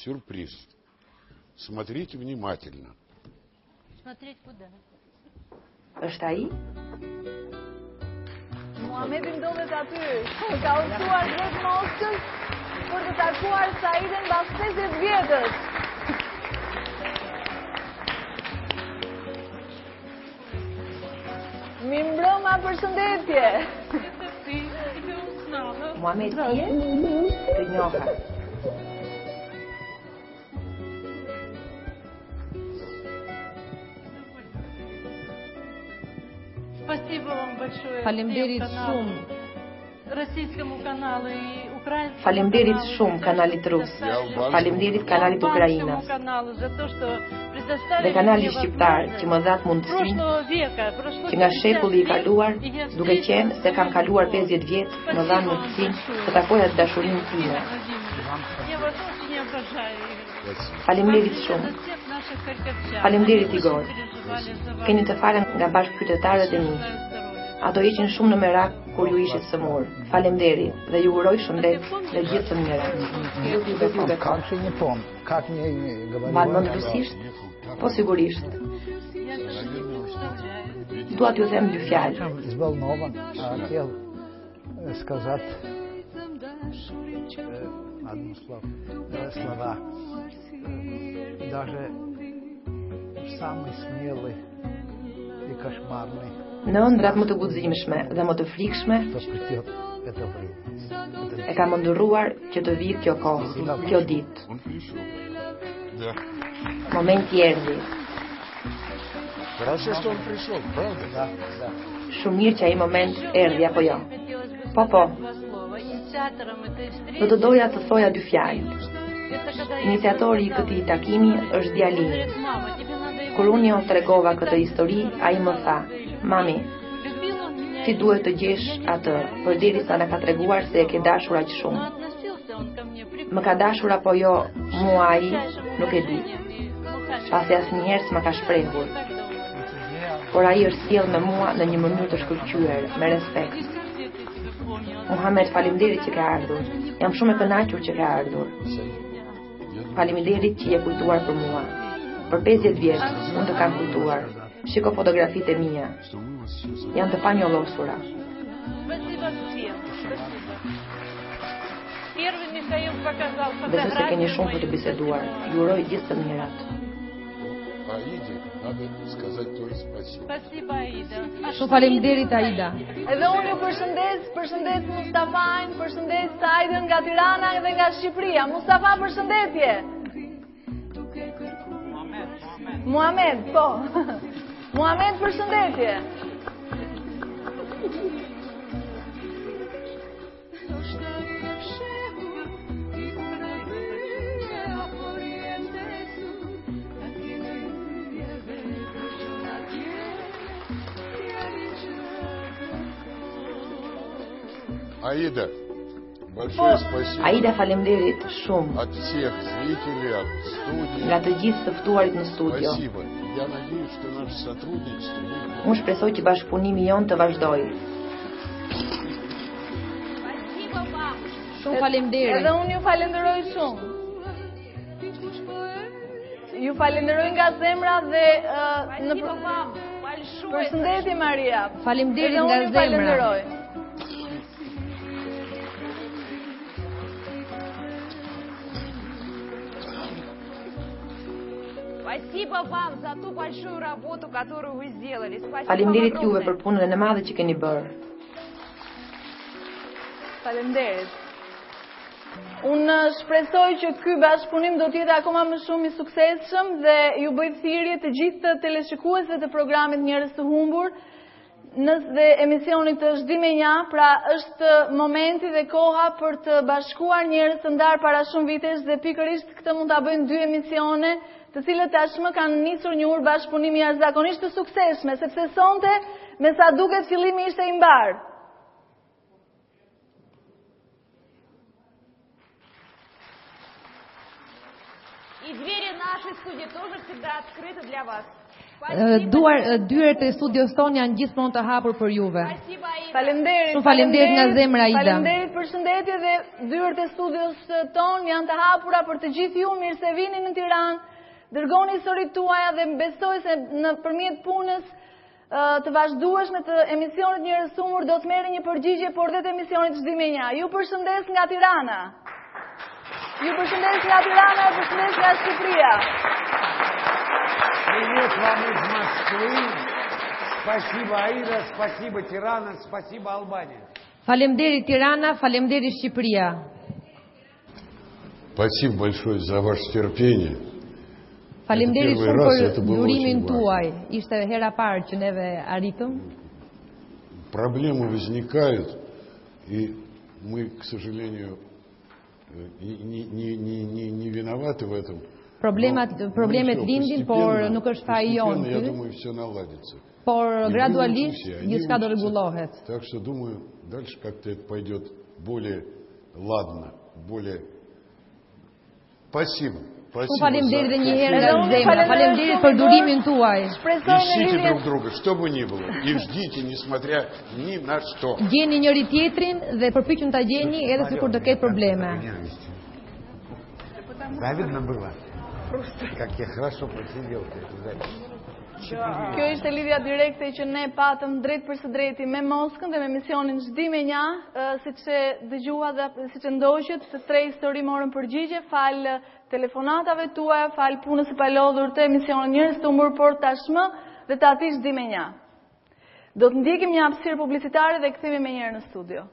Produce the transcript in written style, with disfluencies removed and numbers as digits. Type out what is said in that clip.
сюрприз. Смотрите внимательно. Смотреть куда? Është ai? Muhamedi ndodhet aty, ka udhëtuar drejt Moskës për të takuar Saidën mbas 50 vjetësh. Mirëmbrëma, përshëndetje. Muhamet ti je? Të njoha. Спасибо вам большое. Faleminderit shumë. Российскому каналу и украинскому Faleminderit shumë kanalit rus. Faleminderit kanalit Ukrainës. каналу за то, что предоставили Dhe kanali мне shqiptar që më dhat mundësinë прошлого века, прошло që nga 50 shekulli i лет, kaluar, и я duke qenë se kam kaluar 50 vjet, më dhanë Спасибо вам mundësinë большое. të takoja të dashurinë time. Я вас очень обожаю. Faleminderit За shumë. всех наших харьковчан. Faleminderit, Очень Igor. переживали за вас. Keni të falem nga bashkëqytetarët e mi. Ato ishin shumë në merak kur ju ishit sëmur. Faleminderit dhe ju uroj shëndet dhe gjithë të mirat. Как же не помню? Как мне говорили? Mban mend rusisht? Po sigurisht. Dua t'ju them dy fjalë. Взволнован, хотел сказать одно слово, слова. Даже самый смелый и кошмарный, Në ëndrat më të guximshme dhe më të frikshme, что придет это время. e kam ndërruar që të vijë kjo kohë, kjo ditë. Он пришел. Да. Momenti erdhi. Хорошо, что он пришел, правда? Да, да. Shumë mirë që ai moment erdhi apo jo. Хотелось бы Po, po. сказать два слова. Инициатором этой Do të встречи doja të thoja dy fjalë. это когда я Iniciatori i këtij takimi është djalimi. говорит, мама, тебе надо его Kur unë jo tregova këtë histori, ai më tha: "Mami, любил он меня. ti duhet të gjesh atë, përderisa na ka treguar se e ke dashur aq Но shumë. относился он ко мне Më ka dashur apo jo, mua ai nuk e di. Pasi asnjëherë s'ma ka shprehur. Por ai është sjell me mua në një mënyrë të shkëlqyer, me respekt. Muhammed, faleminderit që ke ardhur. Jam shumë e kënaqur që ke ardhur. Faleminderit që je kujtuar për mua. Për 50 vjet unë të kam kujtuar. Shiko fotografitë e mia. Что мы вас сейчас... Janë të panjollosura. Спасибо всем. Спасибо. Первый Михаил показал Besoj se keni фотографию shumë për të моих. biseduar. Ju uroj gjithë të mirat. А Иде надо сказать тоже спасибо. Спасибо, Аида. Shumë faleminderit Aida. Edhe unë ju përshëndes Mustafajn, përshëndes Saidën nga Tirana dhe nga Shqipëria. Mustafa, përshëndetje. Muhamet, po. Muhamet, përshëndetje. Аида, большое спасибо Aida, faleminderit shumë от всех зрителей, от студии. nga të gjithë të ftuarit në studio. Спасибо. Я надеюсь, что наше сотрудничество будет... Unë shpresoj që bashkëpunimi jon të vazhdojë. Shumë faleminderit. Edhe unë ju falenderoj shumë. Ju falenderoj nga zemra dhe në përshëndetje Maria. Faleminderit Edhe nga unë ju zemra. falenderoj. Спасибо вам за ту большую работу, которую вы сделали. Спасибо Faleminderit вам juve огромное. për punën e madhe që keni bërë. Faleminderit. Unë shpresoj që ky bashkëpunim do të jetë akoma më shumë i suksesshëm dhe ju bëj thirrje të gjithë të teleshikuesve të programit Njerëz të humbur dhe emisionit të Zhdi me Nja, pra është momenti dhe koha për të bashkuar njerëz të ndarë para shumë vitesh dhe pikërisht këtë mund ta bëjnë dy emisione, të cilët tashmë kanë nisur një urë bashkëpunimi jashtëzakonisht të suksesshme, sepse sonte me sa duket fillimi ishte i mbar. И двери нашей студии тоже всегда открыты для вас. Dyert e studios tonë janë gjithmonë të hapur për juve. Faleminderit. Shumë faleminderit nga zemra, Aida. Faleminderit, përshëndetje, dhe dyert e studios tonë janë të hapura për të gjithë ju. Mirë se vini në Tiranë. Dërgoni historitë tuaja dhe besoj se nëpërmjet punës të vazhdueshme të emisionit Njerëz të Humbur do të merrni një përgjigje, por dhe të emisionit Çdi me Nja. Ju përshëndes nga Tirana. Ju përshëndes nga Tirana, ju përshëndes nga Shqipëria. Привет вам из Москвы. Спасибо, Аида, спасибо, Тирана, спасибо, Албания. Faleminderit Tirana, faleminderit Shqipëria. Спасибо большое за ваше терпение. Faleminderit shumë për durimin tuaj. Ishte hera parë që neve arritëm. Проблемы возникают, и мы, к сожалению, не виноваты в этом. Problemet lindin, por nuk është faji jonë. Я думаю, все наладится. Por gradualisht gjithçka do rregullohet. Так что думаю, дальше как-то это пойдет более ладно, более. Спасибо. Faleminderit edhe një herë nga zemra. Faleminderit për durimin tuaj. Ищите друг друга, что бы ни было, и ждите, несмотря ни на что. Gjeni njëri tjetrin dhe përpiquni ta gjeni edhe sikur të ketë probleme. Завидно было. Как я хорошо просидел эту запись. Kjo ishte lidhja direkte që ne patëm drejt për së drejti me Moskën dhe me emisionin Çdi me Nja, siç e dëgjua dhe siç e ndoqët, të tre histori morën përgjigje, fal telefonatave tuaja, fal punës së palodhur të emisionit Njerëz të Humbur, por tashmë dhe të atij Çdi me Nja. Do të ndjekim një hapësirë publicitare dhe kthehemi më njëherë në studio.